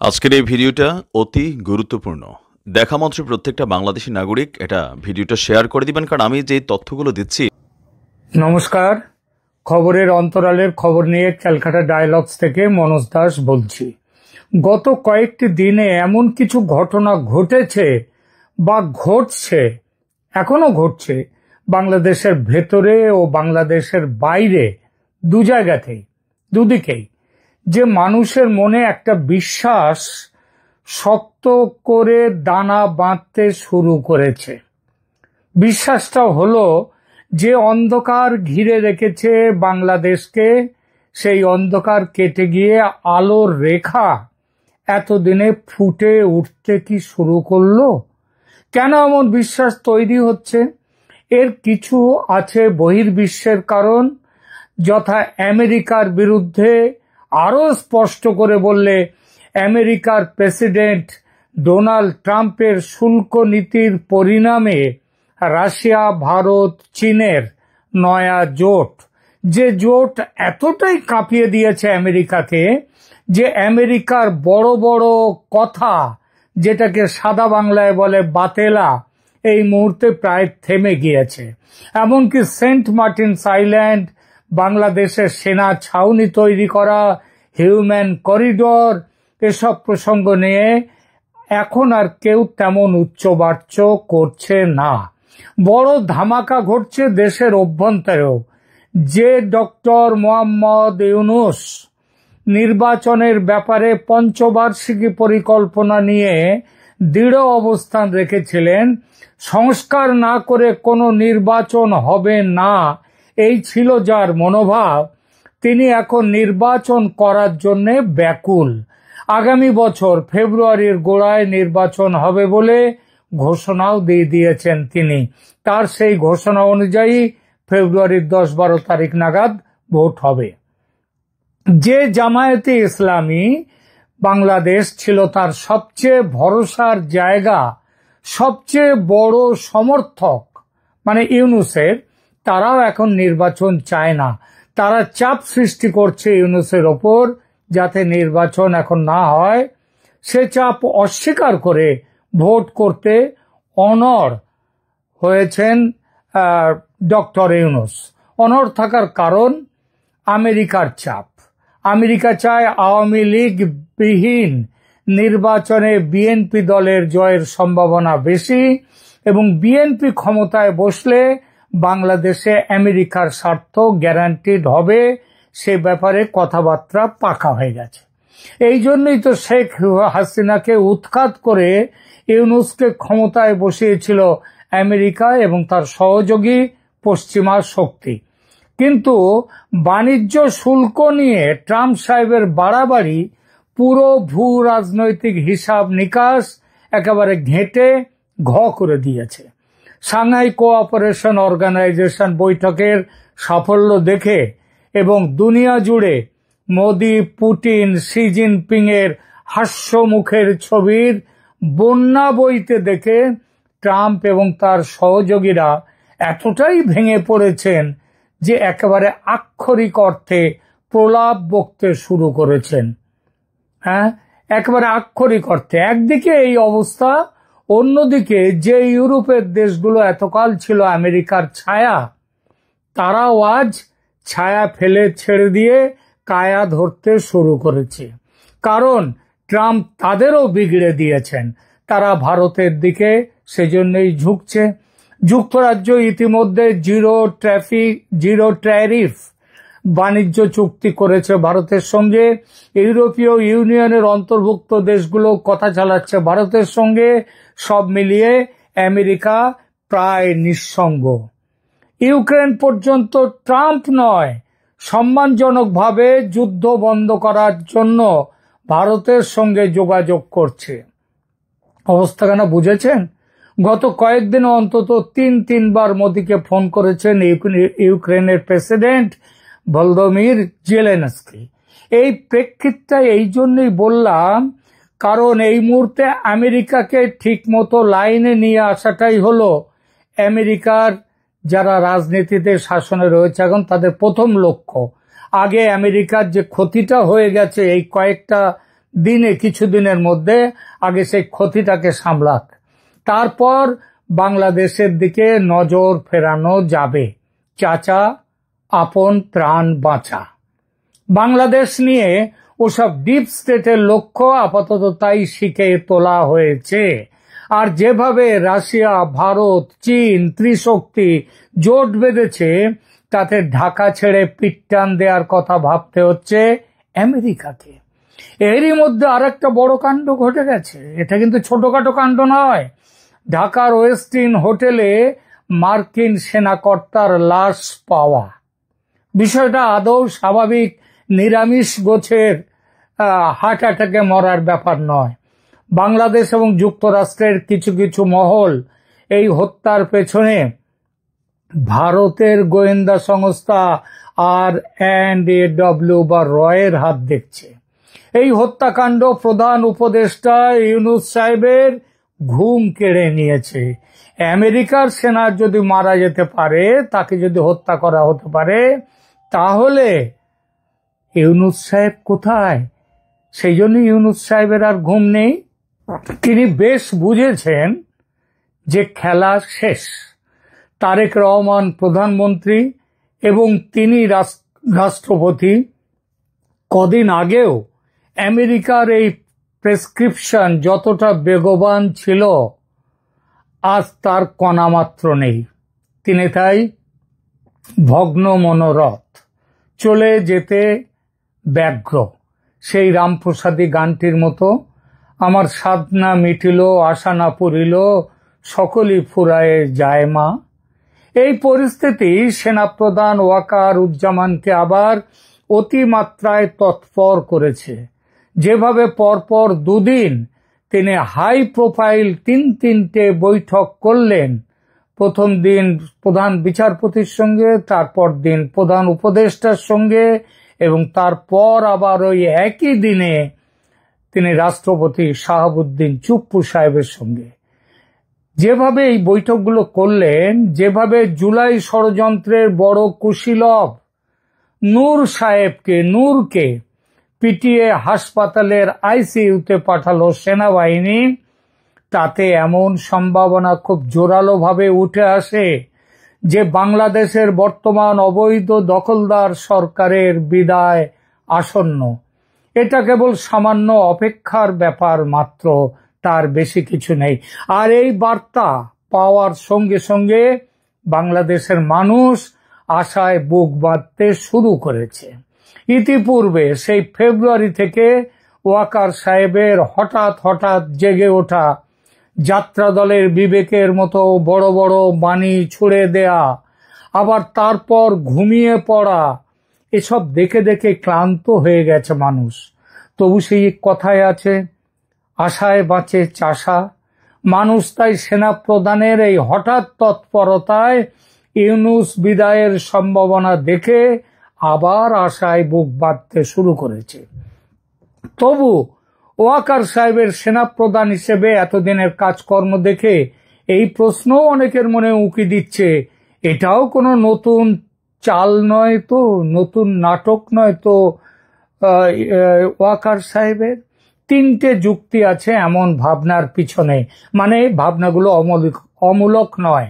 আজকের এই ভিডিওটা অতি গুরুত্বপূর্ণ। দেখা মাত্র প্রত্যেকটা বাংলাদেশী নাগরিক এটা ভিডিওটা শেয়ার করে দিবেন, কারণ আমি যে তথ্যগুলো দিচ্ছি। নমস্কার, খবরের অন্তরালের খবর নিয়ে ক্যালকাটা ডায়ালগস থেকে মনোজ দাস বলছি। গত কয়েকটি দিনে এমন কিছু ঘটনা ঘটেছে বা ঘটছে, এখনো ঘটছে বাংলাদেশের ভেতরে ও বাংলাদেশের বাইরে, দু জায়গাতেই, দুদিকেই, যে মানুষের মনে একটা বিশ্বাস শক্ত করে দানা বাঁধতে শুরু করেছে। বিশ্বাসটা হলো যে অন্ধকার ঘিরে রেখেছে বাংলাদেশকে, সেই অন্ধকার কেটে গিয়ে আলোর রেখা এতদিনে ফুটে উঠতে কি শুরু করলো। কেন এমন বিশ্বাস তৈরি হচ্ছে? এর কিছু আছে বহির্বিশ্বের কারণ, যথা আমেরিকার বিরুদ্ধে আরো স্পষ্ট করে বললে আমেরিকার প্রেসিডেন্ট ডোনাল্ড ট্রাম্পের শুল্ক নীতির পরিণামে রাশিয়া, ভারত, চীনের নয়া জোট, যে জোট এতটাই কাঁপিয়ে দিয়েছে আমেরিকাকে যে আমেরিকার বড় বড় কথা, যেটাকে সাদা বাংলায় বলে বাতেলা, এই মুহূর্তে প্রায় থেমে গিয়েছে। এমনকি সেন্ট মার্টিনস আইল্যান্ড, বাংলাদেশের সেনা ছাউনি তৈরি করা, হিউম্যান করিডোর, এসব প্রসঙ্গ নিয়ে এখন আর কেউ তেমন উচ্চবাচ্য করছে না। বড় ধামাকা ঘটছে দেশের অভ্যন্তরেও। যে ডক্টর মোহাম্মদ ইউনূস নির্বাচনের ব্যাপারে পঞ্চবার্ষিকী পরিকল্পনা নিয়ে দৃঢ় অবস্থান রেখেছিলেন, সংস্কার না করে কোনো নির্বাচন হবে না, এই ছিল যার মনোভাব, তিনি এখন নির্বাচন করার জন্য ব্যাকুল। আগামী বছর ফেব্রুয়ারির গোড়ায় নির্বাচন হবে বলে ঘোষণাও দিয়ে দিয়েছেন তিনি। তার সেই ঘোষণা অনুযায়ী ফেব্রুয়ারির 10-12 তারিখ নাগাদ ভোট হবে। যে জামায়াতে ইসলামী বাংলাদেশ ছিল তার সবচেয়ে ভরসার জায়গা, সবচেয়ে বড় সমর্থক মানে ইউনূসের, তারাও এখন নির্বাচন চায় না। তারা চাপ সৃষ্টি করছে ইউনূসের ওপর যাতে নির্বাচন এখন না হয়। সে চাপ অস্বীকার করে ভোট করতে অনড় হয়েছেন ডক্টর ইউনূস। অনড় থাকার কারণ আমেরিকার চাপ। আমেরিকা চায় আওয়ামী লীগ বিহীন নির্বাচনে বিএনপি দলের জয়ের সম্ভাবনা বেশি, এবং বিএনপি ক্ষমতায় বসলে বাংলাদেশে আমেরিকার স্বার্থ গ্যারান্টিড হবে, সে ব্যাপারে কথাবার্তা পাকা হয়ে গেছে। এই জন্যই তো শেখ হাসিনাকে উৎখাত করে ইউনূসকে ক্ষমতায় বসিয়েছিল আমেরিকা এবং তার সহযোগী পশ্চিমা শক্তি। কিন্তু বাণিজ্য শুল্ক নিয়ে ট্রাম্প সাহেবের বাড়াবাড়ি পুরো ভূ রাজনৈতিক হিসাব নিকাশ একেবারে ঘেঁটে ঘ করে দিয়েছে। সাংহাই কোঅপারেশন অর্গানাইজেশন বৈঠকের সাফল্য দেখে এবং দুনিয়া জুড়ে মোদি, পুতিন, শি জিনপিং এর হাস্যমুখের ছবির বন্যা বইতে দেখে ট্রাম্প এবং তার সহযোগীরা এতটাই ভেঙে পড়েছেন যে একেবারে আক্ষরিক অর্থে প্রলাপ বকতে শুরু করেছেন। একেবারে আক্ষরিক অর্থে। একদিকে এই অবস্থা, অন্যদিকে যে ইউরোপের দেশগুলো এতকাল ছিল আমেরিকার ছায়া, তারাও আজ ছায়া ফেলে ছেড়ে দিয়ে কায়া ধরতে শুরু করেছে। কারণ ট্রাম্প তাদেরও বিগড়ে দিয়েছেন, তারা ভারতের দিকে সেজন্যই ঝুঁকছে। যুক্তরাজ্য ইতিমধ্যে জিরো ট্যারিফ বাণিজ্য চুক্তি করেছে ভারতের সঙ্গে। ইউরোপীয় ইউনিয়নের অন্তর্ভুক্ত দেশগুলো কথা চালাচ্ছে ভারতের সঙ্গে। সব মিলিয়ে আমেরিকা প্রায় নিঃসঙ্গ। ইউক্রেন পর্যন্ত ট্রাম্প নয়, সম্মানজনকভাবে যুদ্ধ বন্ধ করার জন্য ভারতের সঙ্গে যোগাযোগ করছে। অবস্থা কেন বুঝেছেন? গত কয়েকদিন অন্তত তিনবার মোদিকে ফোন করেছেন ইউক্রেনের প্রেসিডেন্ট ভলোদিমির জেলেনস্কি। এই প্রেক্ষিতটা এই জন্যই বললাম, কারণ এই মুহূর্তে আমেরিকাকে ঠিক মতো লাইনে নিয়ে আসাটাই হলো আমেরিকার যারা রাজনীতিতে শাসনে রয়েছে এখন তাদের প্রথম লক্ষ্য। আগে আমেরিকার যে ক্ষতিটা হয়ে গেছে এই কয়েকটা দিনে কিছুদিনের মধ্যে আগে সেই ক্ষতিটাকে সামলাক, তারপর বাংলাদেশের দিকে নজর ফেরানো যাবে। চাচা আপন প্রাণ বাঁচা। বাংলাদেশ নিয়ে ওসব ডিপ স্টেটের লক্ষ্য আপাতত তাই শিখে তোলা হয়েছে। আর যেভাবে রাশিয়া, ভারত, চীন ত্রিশক্তি জোট বেঁধেছে, তাতে ঢাকা ছেড়ে পিটটান দেওয়ার কথা ভাবতে হচ্ছে আমেরিকাকে। এরই মধ্যে আরেকটা বড় কাণ্ড ঘটে গেছে। এটা কিন্তু ছোটখাটো কাণ্ড নয়। ঢাকার ওয়েস্টিন হোটেলে মার্কিন সেনাকর্তার লাশ পাওয়া। বিষয়টা আদৌ স্বাভাবিক নিরামিষ গোছের হার্ট অ্যাটাকে মরার ব্যাপার নয়। বাংলাদেশ এবং যুক্তরাষ্ট্রের কিছু কিছু মহল এই হত্যার পেছনে ভারতের গোয়েন্দা সংস্থা R&AW বা রয়ের হাত দেখছে। এই হত্যাকাণ্ড প্রধান উপদেষ্টা ইউনূস সাহেবের ঘুম কেড়ে নিয়েছে। আমেরিকার সেনা যদি মারা যেতে পারে, তাকে যদি হত্যা করা হতে পারে, তাহলে ইউনূস সাহেব কোথায়? সেই জন্য ইউনূস সাহেবের আর ঘুম নেই। তিনি বেশ বুঝেছেন যে খেলা শেষ। তারেক রহমান প্রধানমন্ত্রী এবং তিনি রাষ্ট্রপতি। কদিন আগেও আমেরিকার এই প্রেসক্রিপশন যতটা বেগবান ছিল, আজ তার কণামাত্র নেই। তিনি তাই ভগ্ন মনোরথ, চলে যেতে ব্যগ্র। সেই রামপ্রসাদী গানটির মতো, আমার সাধনা মিটিল আশা না পুরিল, সকলই ফুরায়ে যায় মা। এই পরিস্থিতি সেনাপ্রধান ওয়াকার উজ্জামানকে আবার অতিমাত্রায় তৎপর করেছে। যেভাবে পরপর দুদিন তিনি হাই প্রোফাইল তিনটে বৈঠক করলেন, প্রথম দিন প্রধান বিচারপতির সঙ্গে, তারপর দিন প্রধান উপদেষ্টার সঙ্গে, এবং তারপর আবার ওই একই দিনে তিনি রাষ্ট্রপতি শাহাবুদ্দিন চুপ্পু সাহেবের সঙ্গে যেভাবে এই বৈঠকগুলো করলেন, যেভাবে জুলাই ষড়যন্ত্রের বড় কুশীলব নূরকে পিটিয়ে হাসপাতালের আইসিইউতে পাঠালো সেনাবাহিনী, তাতে এমন সম্ভাবনা খুব জোরালোভাবে উঠে আসে যে বাংলাদেশের বর্তমান অবৈধ দখলদার সরকারের বিদায় আসন্ন। এটা কেবল সামান্য অপেক্ষার ব্যাপার মাত্র, তার বেশি কিছু নেই। আর এই বার্তা পাওয়ার সঙ্গে সঙ্গে বাংলাদেশের মানুষ আশায় বুক বাঁধতে শুরু করেছে। ইতিপূর্বে সেই ফেব্রুয়ারি থেকে ওয়াকার সাহেবের হঠাৎ জেগে ওঠা, যাত্রা দলের বিবেকের মতো বড় বড় বাণী ছুড়ে দেয়া, আবার তারপর ঘুমিয়ে পড়া, এসব দেখে দেখে ক্লান্ত হয়ে গেছে মানুষ। তবু সেই কথায় আছে, আশায় বাঁচে চাষা। মানুষ তাই সেনাপ্রধানের এই হঠাৎ তৎপরতায় ইউনূস বিদায়ের সম্ভাবনা দেখে আবার আশায় বুক বাঁধতে শুরু করেছে। তবু ওয়াকার সাহেবের সেনাপ্রধান হিসেবে এতদিনের কাজকর্ম দেখে এই প্রশ্ন অনেকের মনে উঁকি দিচ্ছে, এটাও কোনো নতুন চাল নয় তো, নতুন নাটক নয় তো ওয়াকার সাহেবের? তিনটে যুক্তি আছে এমন ভাবনার পিছনে, মানে ভাবনাগুলো অমূলক নয়।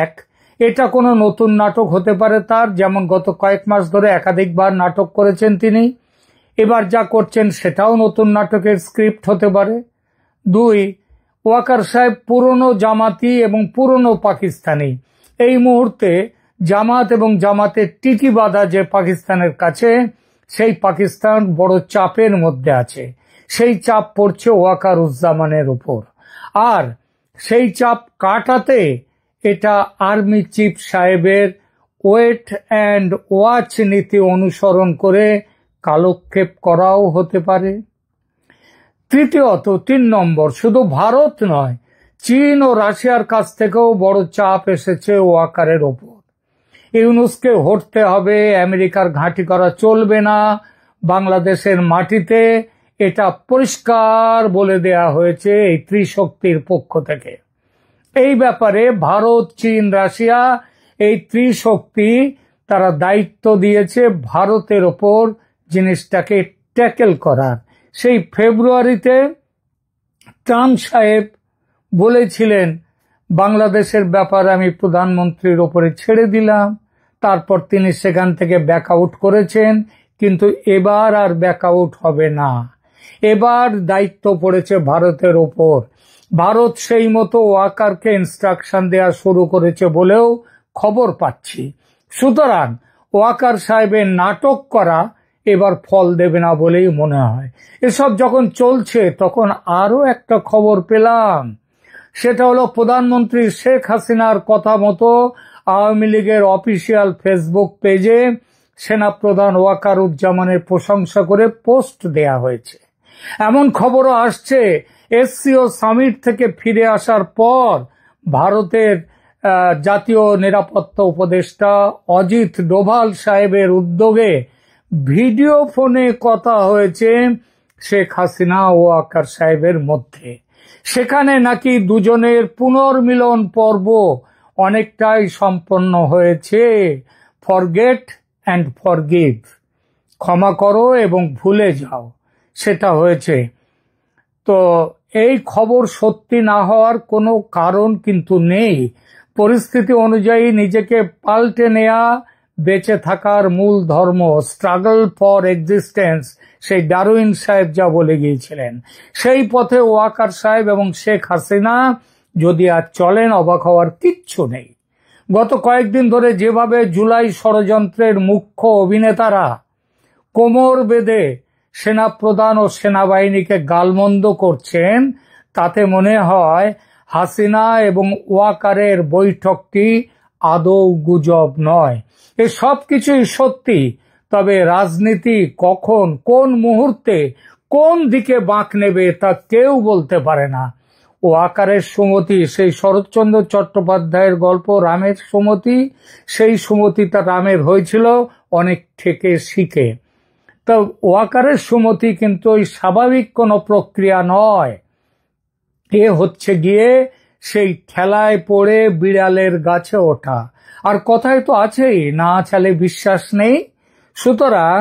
এক, এটা কোনো নতুন নাটক হতে পারে তার, যেমন গত কয়েক মাস ধরে একাধিকবার নাটক করেছেন তিনি। এবার যা করছেন সেটাও নতুন নাটকের স্ক্রিপ্ট হতে পারে। দুই, ওয়াকার সাহেব পুরনো জামাতি এবং পুরনো পাকিস্তানি। এই মুহূর্তে জামাত এবং জামাতের টিকি বাঁধা যে পাকিস্তানের কাছে, সেই পাকিস্তান বড় চাপের মধ্যে আছে। সেই চাপ পড়ছে ওয়াকার উজ্জামানের উপর। আর সেই চাপ কাটাতে এটা আর্মি চিফ সাহেবের ওয়েট অ্যান্ড ওয়াচ নীতি অনুসরণ করে কালক্ষেপ করাও হতে পারে। তৃতীয়ত, ৩ নম্বর, শুধু ভারত নয়, চীন ও রাশিয়ার কাছ থেকেও বড় চাপ এসেছে ওয়াকারের ওপর। ইউনূসকে হটতে হবে, আমেরিকার ঘাঁটি করা চলবে না বাংলাদেশের মাটিতে, এটা পরিষ্কার বলে দেয়া হয়েছে এই ত্রিশক্তির পক্ষ থেকে। এই ব্যাপারে ভারত, চীন, রাশিয়া, এই ত্রিশক্তি তারা দায়িত্ব দিয়েছে ভারতের ওপর জিনিসটাকে ট্যাকেল করার। সেই ফেব্রুয়ারিতে ট্রাম্প সাহেব বলেছিলেন বাংলাদেশের ব্যাপারে আমি প্রধানমন্ত্রীর ওপরে ছেড়ে দিলাম। তারপর তিনি সেখান থেকে ব্যাক আউট করেছেন, কিন্তু এবার আর ব্যাক আউট হবে না। এবার দায়িত্ব পড়েছে ভারতের ওপর। ভারত সেই মতো ওয়াকারকে ইনস্ট্রাকশন দেওয়া শুরু করেছে বলেও খবর পাচ্ছি। সুতরাং ওয়াকার সাহেবের নাটক করা এবার ফল দেবে না বলেই মনে হয়। এসব যখন চলছে তখন আরো একটা খবর পেলাম, সেটা হলো প্রধানমন্ত্রী শেখ হাসিনার কথা মতো আওয়ামী লীগের অফিসিয়াল ফেসবুক পেজে সেনাপ্রধান ওয়াকারুজ্জামানের প্রশংসা করে পোস্ট দেয়া হয়েছে। এমন খবরও আসছে এসসিও সামিট থেকে ফিরে আসার পর ভারতের জাতীয় নিরাপত্তা উপদেষ্টা অজিত ডোভাল সাহেবের উদ্যোগে ভিডিও ফোনে কথা হয়েছে শেখ হাসিনা ও ওয়াকার সাহেবের মধ্যে। সেখানে নাকি দুজনের পুনর্মিলন পর্ব অনেকটাই সম্পন্ন হয়েছে। ফরগেট অ্যান্ড ফরগিভ, ক্ষমা করো এবং ভুলে যাও, সেটা হয়েছে। তো এই খবর সত্যি না হওয়ার কোনো কারণ কিন্তু নেই। পরিস্থিতি অনুযায়ী নিজেকে পাল্টে নেয়া বেঁচে থাকার মূল ধর্ম, স্ট্রাগল ফর এক্সিস্টেন্স, সেই ডারউইন সাহেব যা বলে গিয়েছিলেন, সেই পথে ওয়াকার সাহেব এবং শেখ হাসিনা যদি আর চলেন অবাক হওয়ার কিচ্ছু নেই। গত কয়েকদিন ধরে যেভাবে জুলাই ষড়যন্ত্রের মুখ্য অভিনেতারা কোমর বেঁধে সেনাপ্রধান ও সেনাবাহিনীকে গালমন্দ করছেন, তাতে মনে হয় হাসিনা এবং ওয়াকারের বৈঠকটি আদৌ গুজব নয়। এ সব কিছুই সত্যি, তবে রাজনীতি কখন, কোন মুহূর্তে, কোন দিকে বাঁক নেবে তা কেউ বলতে পারে না। ওয়াকারের সুমতি, সেই শরৎচন্দ্র চট্টোপাধ্যায়ের গল্প রামের সুমতি, সেই সুমতিটা রামের হয়েছিল অনেক থেকে শিখে। তো ওয়াকারের সুমতি কিন্তু ওই স্বাভাবিক কোনো প্রক্রিয়া নয়, এ হচ্ছে গিয়ে সেই ঠেলায় পড়ে বিড়ালের গাছে ওঠা। আর কথায় তো আছেই, না চালে বিশ্বাস নেই। সুতরাং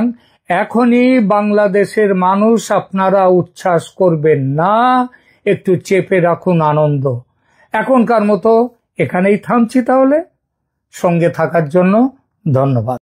এখনই বাংলাদেশের মানুষ আপনারা উচ্ছ্বাস করবেন না, একটু চেপে রাখুন আনন্দ। এখনকার মতো এখানেই থামছি তাহলে। সঙ্গে থাকার জন্য ধন্যবাদ।